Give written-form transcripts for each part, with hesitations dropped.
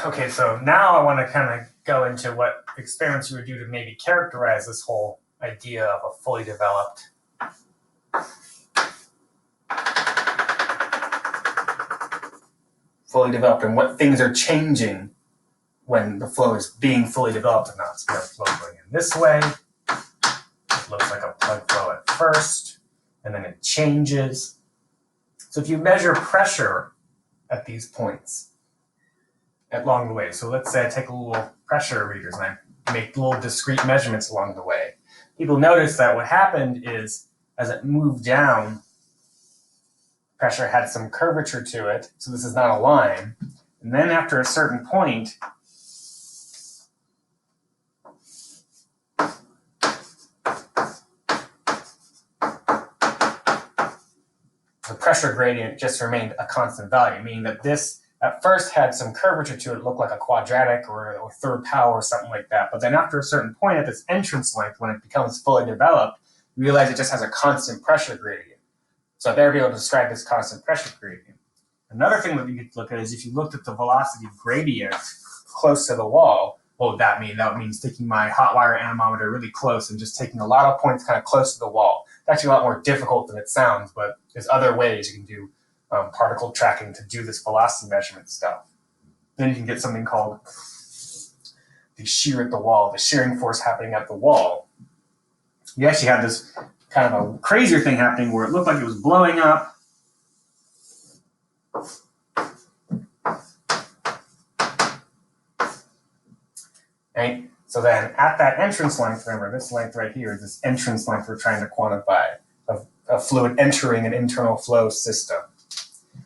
Okay, so now I want to kind of go into what experiments you would do to maybe characterize this whole idea of a fully developed and what things are changing when the flow is being fully developed or not. So we have flow going in this way. It looks like a plug flow at first, and then it changes. So if you measure pressure at these points along the way, so let's say I take a little pressure readers and I make little discrete measurements along the way. People notice that what happened is as it moved down, pressure had some curvature to it, so this is not a line. And then after a certain point, the pressure gradient just remained a constant value, meaning that this at first had some curvature to it. It looked like a quadratic or third power or something like that. But then after a certain point at this entrance length, when it becomes fully developed, you realize it just has a constant pressure gradient. So there be able to describe this constant pressure gradient. Another thing that you could look at is if you looked at the velocity gradient close to the wall, what would that mean? That means taking my hot wire anemometer really close and just taking a lot of points kind of close to the wall. It's actually a lot more difficult than it sounds, but there's other ways you can do particle tracking to do this velocity measurement stuff. Then you can get something called the shear at the wall, the shearing force happening at the wall. You actually had this kind of a crazier thing happening where it looked like it was blowing up. Right? So then at that entrance length, remember this length right here is this entrance length we're trying to quantify of a fluid entering an internal flow system.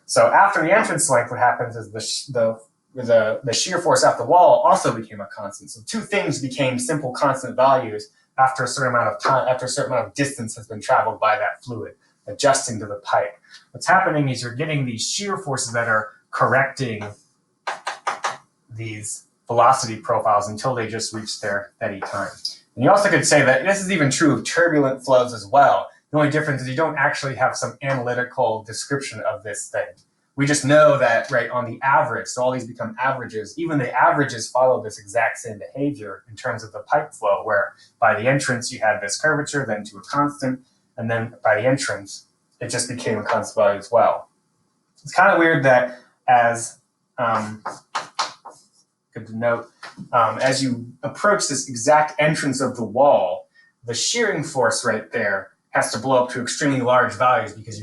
So after the entrance length, what happens is the shear force at the wall also became a constant. So two things became simple constant values after a certain amount of time, after a certain amount of distance has been traveled by that fluid, adjusting to the pipe. What's happening is you're getting these shear forces that are correcting these velocity profiles until they just reach their steady time. And you also could say that this is even true of turbulent flows as well. The only difference is you don't actually have some analytical description of this thing. We just know that, right, on the average, so all these become averages, even the averages follow this exact same behavior in terms of the pipe flow, where by the entrance you had this curvature, then to a constant, and then by the entrance, it just became a constant value as well. It's kind of weird that as, good to note, as you approach this exact entrance of the wall, the shearing force right there has to blow up to extremely large values because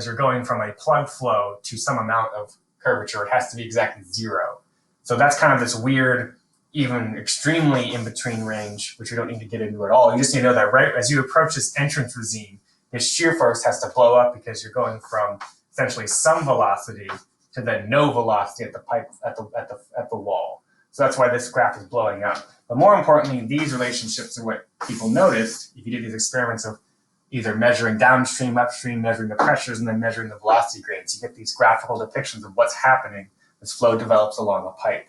you're going from a plug flow to some amount of curvature. It has to be exactly zero. So that's kind of this weird, even extremely in-between range, which we don't need to get into at all. You just need to know that right as you approach this entrance regime, this shear force has to blow up because you're going from essentially some velocity to then no velocity at the pipe at the wall. So that's why this graph is blowing up. But more importantly, these relationships are what people noticed if you did these experiments of either measuring downstream, upstream, measuring the pressures, and then measuring the velocity gradients. You get these graphical depictions of what's happening as flow develops along a pipe.